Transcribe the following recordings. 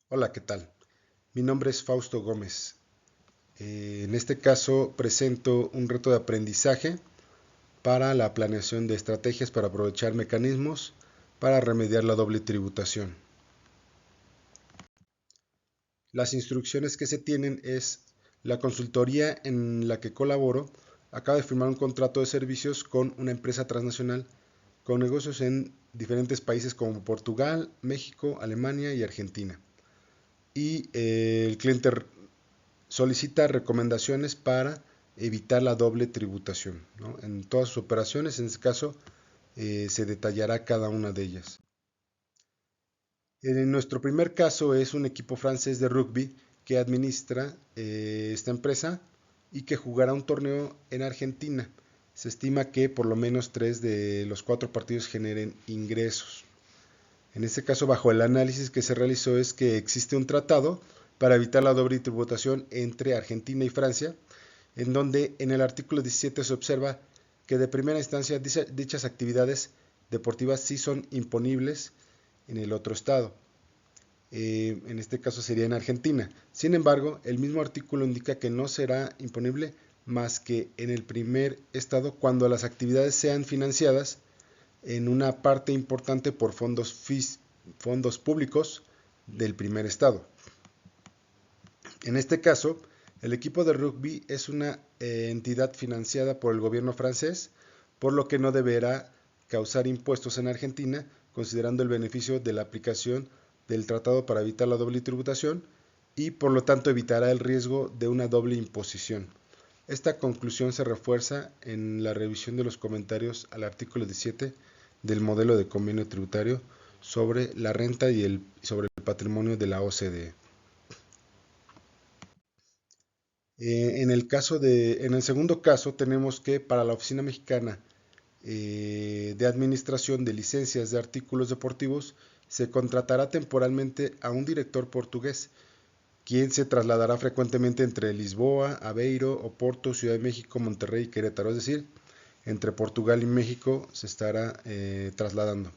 Hola, ¿qué tal? Mi nombre es Fausto Gómez. En este caso presento un reto de aprendizaje para la planeación de estrategias para aprovechar mecanismos para remediar la doble tributación. Las instrucciones que se tienen es la consultoría en la que colaboro acaba de firmar un contrato de servicios con una empresa transnacional con negocios en diferentes países como Portugal, México, Alemania y Argentina. Y el cliente solicita recomendaciones para evitar la doble tributación, ¿no? En todas sus operaciones, en este caso, se detallará cada una de ellas. En nuestro primer caso es un equipo francés de rugby que administra esta empresa y que jugará un torneo en Argentina. Se estima que por lo menos 3 de los 4 partidos generen ingresos. En este caso, bajo el análisis que se realizó, es que existe un tratado para evitar la doble tributación entre Argentina y Francia, en donde en el artículo 17 se observa que de primera instancia dichas actividades deportivas sí son imponibles en el otro estado. En este caso sería en Argentina. Sin embargo, el mismo artículo indica que no será imponible más que en el primer estado cuando las actividades sean financiadas en una parte importante por fondos públicos del primer estado. En este caso, el equipo de rugby es una entidad financiada por el gobierno francés, por lo que no deberá causar impuestos en Argentina, considerando el beneficio de la aplicación del tratado para evitar la doble tributación y por lo tanto evitará el riesgo de una doble imposición. Esta conclusión se refuerza en la revisión de los comentarios al artículo 17 del modelo de convenio tributario sobre la renta y sobre el patrimonio de la OCDE. En el segundo caso tenemos que para la Oficina Mexicana de Administración de Licencias de Artículos Deportivos se contratará temporalmente a un director portugués, quien se trasladará frecuentemente entre Lisboa, Aveiro, Oporto, Ciudad de México, Monterrey y Querétaro, es decir, entre Portugal y México se estará trasladando.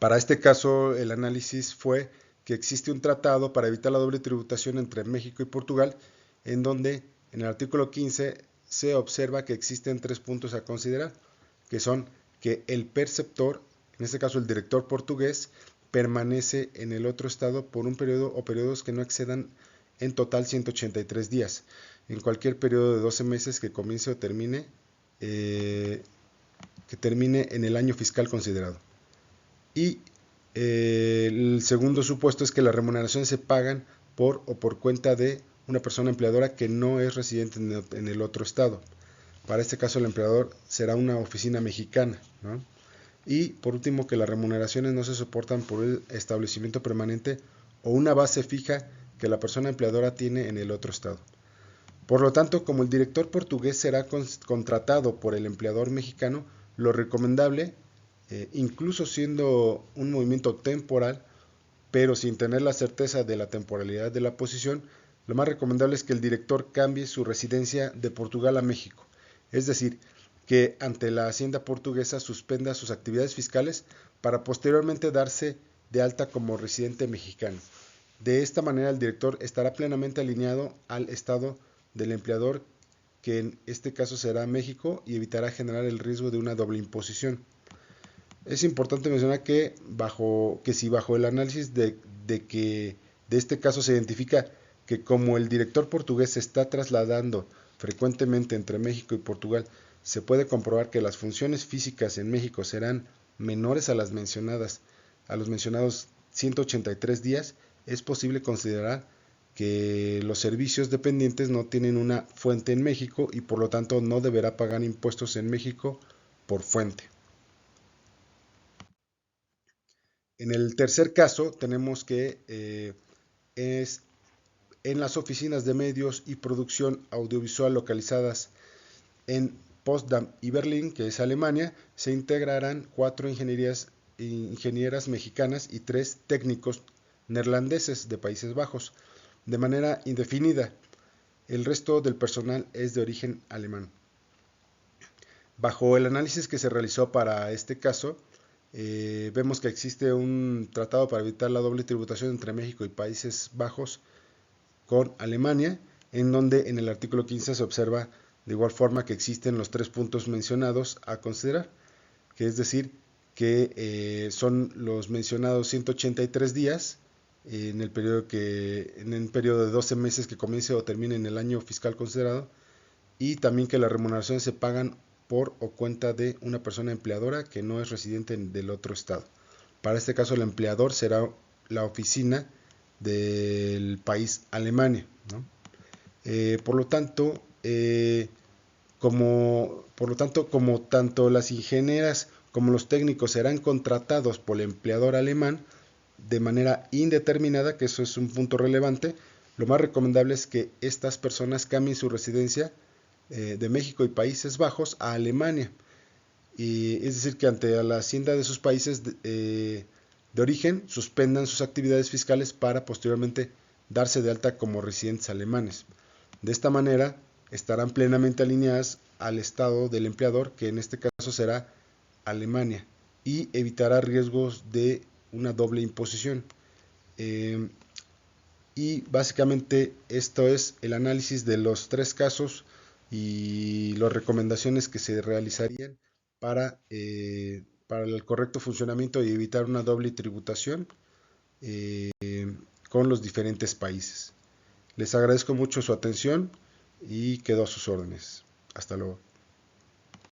Para este caso, el análisis fue que existe un tratado para evitar la doble tributación entre México y Portugal, en donde en el artículo 15 se observa que existen 3 puntos a considerar, que son que el perceptor, en este caso el director portugués, permanece en el otro estado por un periodo o periodos que no excedan en total 183 días, en cualquier periodo de 12 meses que comience o termine en el año fiscal considerado. Y el segundo supuesto es que las remuneraciones se pagan por cuenta de una persona empleadora que no es residente en el otro estado. Para este caso el empleador será una oficina mexicana, ¿no? Y por último, que las remuneraciones no se soportan por el establecimiento permanente o una base fija que la persona empleadora tiene en el otro estado. Por lo tanto, como el director portugués será contratado por el empleador mexicano, lo recomendable, incluso siendo un movimiento temporal, pero sin tener la certeza de la temporalidad de la posición, lo más recomendable es que el director cambie su residencia de Portugal a México. Es decir, que ante la hacienda portuguesa suspenda sus actividades fiscales para posteriormente darse de alta como residente mexicano. De esta manera el director estará plenamente alineado al estado del empleador, que en este caso será México, y evitará generar el riesgo de una doble imposición. Es importante mencionar que si bajo el análisis de este caso se identifica que como el director portugués se está trasladando frecuentemente entre México y Portugal, se puede comprobar que las funciones físicas en México serán menores a los mencionados 183 días, es posible considerar que los servicios dependientes no tienen una fuente en México y por lo tanto no deberá pagar impuestos en México por fuente. En el tercer caso tenemos que es en las oficinas de medios y producción audiovisual localizadas en Potsdam y Berlín, que es Alemania, se integrarán 4 ingenieras mexicanas y 3 técnicos neerlandeses de Países Bajos, de manera indefinida. El resto del personal es de origen alemán. Bajo el análisis que se realizó para este caso, vemos que existe un tratado para evitar la doble tributación entre México y Países Bajos con Alemania, en donde en el artículo 15 se observa de igual forma que existen los 3 puntos mencionados a considerar, que es decir, que son los mencionados 183 días en el periodo de 12 meses que comience o termine en el año fiscal considerado, y también que las remuneraciones se pagan por o cuenta de una persona empleadora que no es residente del otro estado. Para este caso, el empleador será la oficina del país Alemania, ¿no? Por lo tanto, como tanto las ingenieras como los técnicos serán contratados por el empleador alemán de manera indeterminada, que eso es un punto relevante, lo más recomendable es que estas personas cambien su residencia de México y Países Bajos a Alemania. Y es decir, que ante la hacienda de sus países de origen suspendan sus actividades fiscales para posteriormente darse de alta como residentes alemanes. De esta manera estarán plenamente alineadas al estado del empleador, que en este caso será Alemania, y evitará riesgos de una doble imposición. Y básicamente esto es el análisis de los 3 casos y las recomendaciones que se realizarían para el correcto funcionamiento y evitar una doble tributación eh, con los diferentes países. Les agradezco mucho su atención y quedo a sus órdenes. Hasta luego.